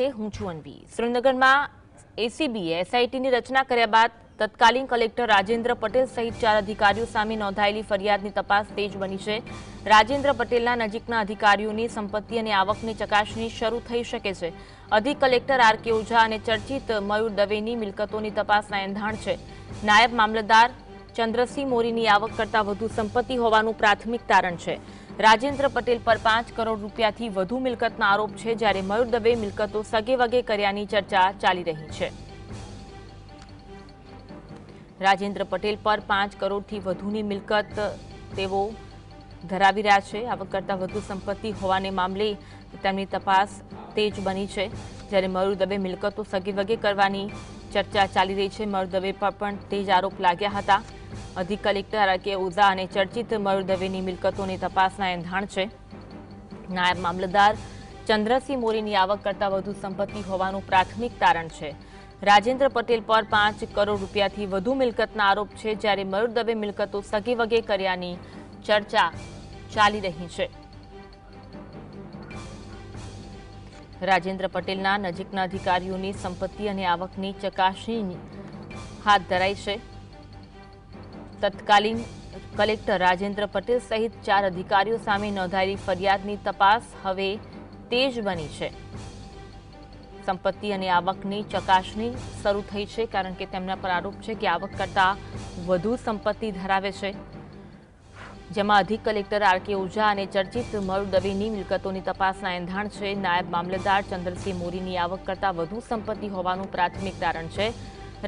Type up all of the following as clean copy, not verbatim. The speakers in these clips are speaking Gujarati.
હું છું અન્વી। સુરેન્દ્રનગરમાં એસીબીએ એસઆઈટીની રચના કર્યા બાદ તત્કાલીન કલેક્ટર રાજેન્દ્ર પટેલ સહિત 4 અધિકારીઓ સામે નોંધાયેલી ફરિયાદની તપાસ તેજ બની છે। રાજેન્દ્ર પટેલના નજીકના અધિકારીઓની સંપત્તિ અને આવકની ચકાસણી શરૂ થઈ શકે છે। અધિક કલેક્ટર આર.કે. ઓઝા અને ચર્ચિત મયુર દવેની મિલકતોની તપાસના એંધાણ છે। નાયબ મામલતદાર ચંદ્રસિંહ મોરીની આવક કરતાં વધુ સંપત્તિ હોવાનું પ્રાથમિક તારણ છે। રાજેન્દ્ર પટેલ પર 5 કરોડ રૂપિયાથી વધુ મિલકતના આરોપ છે, જ્યારે મયુર દવે મિલકતો સગે વગે કર્યાની ચર્ચા ચાલી રહી છે। રાજેન્દ્ર પટેલ પર 5 કરોડથી વધુની મિલકત તેઓ ધરાવી રહ્યા છે। આવક કરતાં વધુ સંપત્તિ હોવાને મામલે તેમની તપાસ તેજ બની છે, જ્યારે મયુર દવે મિલકતો સગે વગે કરવાની ચર્ચા ચાલી રહી છે। મયુર દવે પર પણ તેજ આરોપ લાગ્યા હતા। અધિક કલેક્ટર આર.કે. ઓઝા અને ચર્ચિત મયુર દવેની મિલકતોની તપાસના એંધાણ છે। નાયબ મામલતદાર ચંદ્રસિંહ મોરીની આવક કરતાં વધુ સંપત્તિ હોવાનું પ્રાથમિક તારણ છે। રાજેન્દ્ર પટેલ પર 5 કરોડ રૂપિયાથી વધુ મિલકતના આરોપ છે, જ્યારે મયુર દવે મિલકતો સગે વગે કર્યાની ચર્ચા ચાલી રહી છે। રાજેન્દ્ર પટેલના નજીકના અધિકારીઓની સંપત્તિ અને આવકની ચકાસણી હાથ ધરાઈ છે। તત્કાલીન કલેક્ટર રાજેન્દ્ર પટેલ સહિત 4 અધિકારીઓ સામે નોંધાયેલી ફરિયાદની તપાસ હવે તેજ બની છે। સંપત્તિ અને આવકની ચકાસણી શરૂ થઈ છે, કારણ કે તેમના પર આરોપ છે કે આવક કરતાં વધુ સંપત્તિ ધરાવે છે, જેમાં અધિક કલેક્ટર આર.કે. ઓઝા અને ચર્ચિત મયુર દવેની મિલકતોની તપાસના એંધાણ છે। નાયબ મામલતદાર ચંદ્રસિંહ મોરીની આવક કરતાં વધુ સંપત્તિ હોવાનું પ્રાથમિક તારણ છે।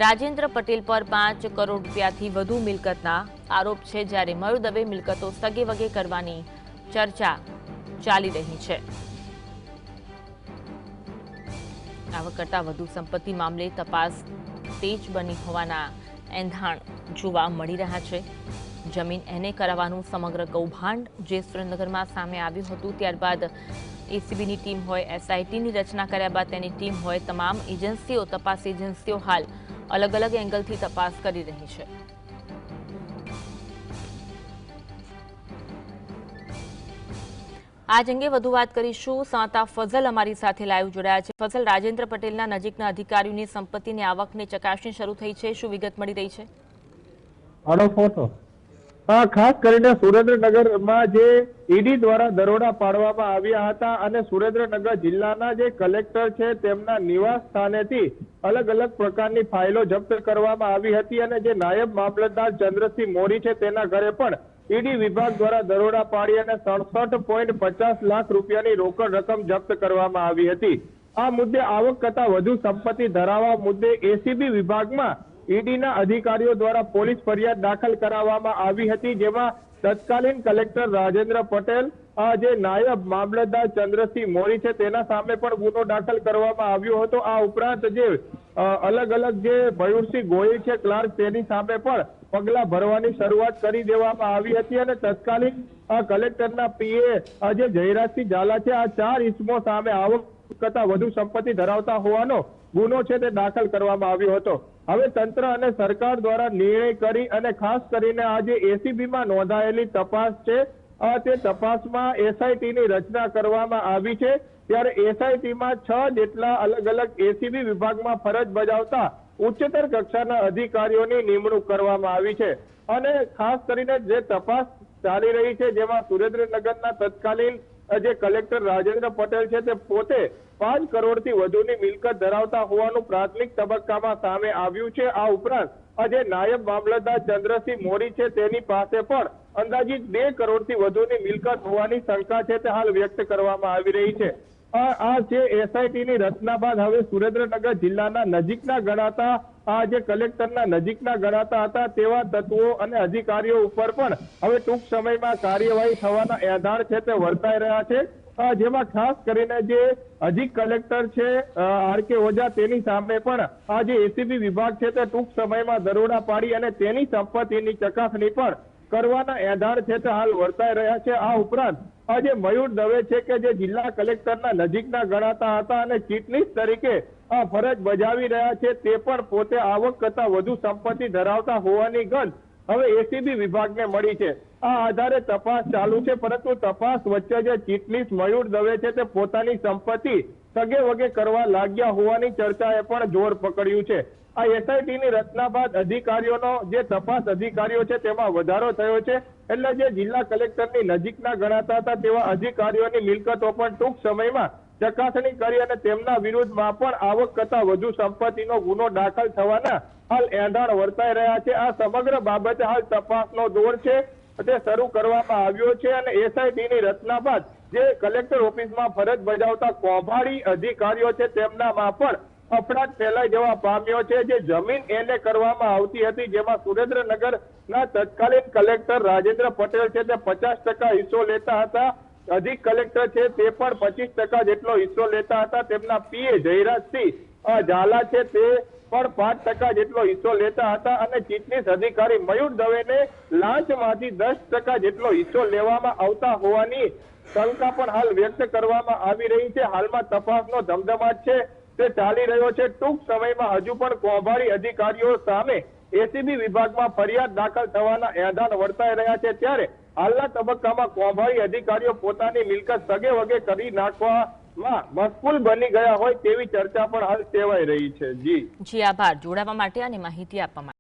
રાજેન્દ્ર પટેલ પર 5 કરોડ રૂપિયાથી વધુ મિલકતના આરોપ છે, જ્યારે મયુર દવે મિલકતો સગે વગે કરવાની ચર્ચા ચાલી રહી છે। આવક કરતાં વધુ સંપત્તિ મામલે તપાસ તેજ બની હોવાના એંધાણ જોવા મળી રહ્યા છે। જમીન એને કરાવવાનું સમગ્ર કૌભાંડ જે સુરેન્દ્રનગરમાં સામે આવ્યું હતું, ત્યારબાદ એસીબીની ટીમ હોય, એસઆઈટીની રચના કર્યા બાદ તેની ટીમ હોય, તમામ એજન્સીઓ, તપાસ એજન્સીઓ હાલ અલગ અલગ એંગલથી તપાસ કરી રહી છે। આજ અંગે વધુ વાત કરીશું। સંવાદદાતા ફઝલ અમારી સાથે લાઈવ જોડાયા છે। ફઝલ, રાજેન્દ્ર પટેલના નજીકના અધિકારીઓની સંપત્તિની આવકની ચકાસણી શરૂ થઈ છે, શું વિગત મળી રહી છે? ખાસ કરીને સુરેન્દ્રનગરમાં જે ઈડી દ્વારા દરોડા પાડવામાં આવ્યા હતા અને સુરેન્દ્રનગર જિલ્લાના જે કલેક્ટર છે તેમના નિવાસ સ્થાનેથી અલગ અલગ પ્રકારની ફાઇલો જપ્ત કરવામાં આવી હતી અને જે નાયબ મામલતદાર ચંદ્રસિંહ મોરી છે તેના ઘરે પણ ઈડી વિભાગ દ્વારા દરોડા પાડી અને 67.50 લાખ રૂપિયાની રોકડ રકમ જપ્ત કરવામાં આવી હતી। આ મુદ્દે આવક કરતાં વધુ સંપત્તિ ધરાવવા મુદ્દે એસીબી વિભાગમાં ઈડીના અધિકારીઓ દ્વારા પોલીસ ફરિયાદ દાખલ કરાવવામાં આવી હતી, જેમાં તત્કાલીન કલેક્ટર રાજેન્દ્ર પટેલ, જે નાયબ મામલતદાર ચંદ્રસિંહ મોરી છે તેના સામે પણ ગુનો દાખલ કરવામાં આવ્યો હતો। આ ઉપરાંત જે અલગ અલગ જે મયુરસિંહ ગોહિલ છે ક્લાર્ક, તેની સામે પણ પગલા ભરવાની શરૂઆત કરી દેવામાં આવી હતી અને તત્કાલીન કલેક્ટરના પીએ જે જયરાજસિંહ ઝાલા છે, આ 4 ઇસમો સામે આવક કરતાં વધુ સંપત્તિ ધરાવતા હોવાનો ગુનો છે તે દાખલ કરવામાં આવ્યો હતો। હવે તંત્ર અને સરકાર દ્વારા નિર્ણય કરી અને ખાસ કરીને આ જે એસીબીમાં નોંધાયેલી તપાસ છે તે તપાસમાં એસઆઈટીની રચના કરવામાં આવી છે, ત્યારે એસઆઈટીમાં 6 જેટલા અલગ અલગ એસીબી વિભાગમાં ફરજ બજાવતા ઉચ્ચતર કક્ષાના અધિકારીઓની નિમણૂક કરવામાં આવી છે અને ખાસ કરીને જે તપાસ ચાલી રહી છે, જેમાં સુરેન્દ્રનગરના તત્કાલીન જે કલેક્ટર રાજેન્દ્ર પટેલ છે તે પોતે 5 કરોડથી વધુની મિલકત ધરાવતા હોવાનું પ્રાથમિક તબક્કામાં સામે આવ્યું છે। આ ઉપરાંત જે નાયબ મામલતદાર ચંદ્રસિંહ મોરી છે તેની પાસે પણ અંદાજિત 2 કરોડથી વધુની મિલકત હોવાની શંકા છે તે હાલ વ્યક્ત કરવામાં આવી રહી છે। આ જે એસઆઈટીની રચના બાદ હવે સુરેન્દ્રનગર જિલ્લાના નજીકના ગણાતા આ જે કલેક્ટરના નજીકના ગણાતા હતા તેવા તત્વો અને અધિકારીઓ ઉપર પણ હવે ટૂંક સમયમાં કાર્યવાહી થવાના એંધાણ છે તે વર્તાઈ રહ્યા છે, જેમાં ખાસ કરીને જે અધિક કલેક્ટર છે આર.કે. ઓઝા, તેની સામે પણ આ જે એસીબી વિભાગ છે તે ટૂંક સમયમાં દરોડા પાડી અને તેની સંપત્તિની ચકાસણી પણ કરવાના એંધાણ છે તે હાલ વર્તાઈ રહ્યા છે। આ ઉપરાંત આ જે મયુર દવે છે કે જે જિલ્લા કલેક્ટરના નજીકના ગણાતા હતા અને ચીટનીસ તરીકે ફરજ બજાવી રહ્યા છે, તે પણ પોતે આવક કરતાં વધુ સંપત્તિ ધરાવતા હોવાની ગંધ હવે એસીબી વિભાગને મળી છે। આ આધારે તપાસ ચાલુ છે, પરંતુ તપાસ વચ્ચે જે ચીટનીસ મયુર દવે છે તે પોતાની સંપત્તિ સગે વગે કરવા લાગ્યા હોવાની ચર્ચાએ પણ જોર પકડ્યું છે. આ એસઆઈટીની રચના બાદ અધિકારીઓનો જે તપાસ અધિકારીઓ છે તેમાં વધારો થયો છે. એટલે જે જિલ્લા કલેક્ટરની નજીકના ગણાતા હતા તેવા અધિકારીઓની મિલકતો પણ ટૂંક સમયમાં ચકાસણી કરી અને તેમના વિરુદ્ધમાં પણ આવક કરતા વધુ સંપત્તિનો ગુનો દાખલ થવાના હાલ એંધાણ વર્તાઈ રહ્યા છે. આ સમગ્ર બાબતે હાલ તપાસનો દોર છે તે શરૂ કરવામાં આવ્યો છે અને એસઆઈટીની રચના બાદ જે કલેક્ટર ઓફિસમાં ફરજ બજાવતા કૌભાંડી અધિકારીઓ છે તેમનામાં પણ અફડાટ ફેલાઈ જવા પામ્યો છે. જે જમીન એને કરવામાં આવતી હતી જેમાં સુરેન્દ્રનગરના તત્કાલીન કલેક્ટર રાજેન્દ્ર પટેલ છે તે 50% હિસ્સો લેતા હતા. અધિક કલેક્ટર છે તે પણ 25% જેટલો હિસ્સો લેતા હતા. તેમના પીએ જયરાજસિંહ ઝાલા છે તે પણ 5% જેટલો હિસ્સો લેતા હતા અને ચીટનીસ અધિકારી મયુર દવેને લાંચમાંથી 10% જેટલો હિસ્સો લેવામાં આવતા હોવાની શંકા પણ હાલ વ્યક્ત કરવામાં આવી રહી છે. હાલમાં તપાસનો ધમધમાટ છે તે ચાલી રહ્યો છે. ટૂંક સમયમાં હજુ પણ કૌભાંડી અધિકારીઓ સામે એસીબી વિભાગમાં ફરિયાદ દાખલ થવાના એંધાણ વર્તાઈ રહ્યા છે. ત્યારે હાલના તબક્કામાં કૌભાંડી અધિકારીઓ પોતાની મિલકત સગે વગે કરી નાખવામાં મશગુલ બની ગયા હોય તેવી ચર્ચા પણ હાલ સેવાઈ રહી છે. જી આભાર જોડાવા માટે અને માહિતી આપવા માટે.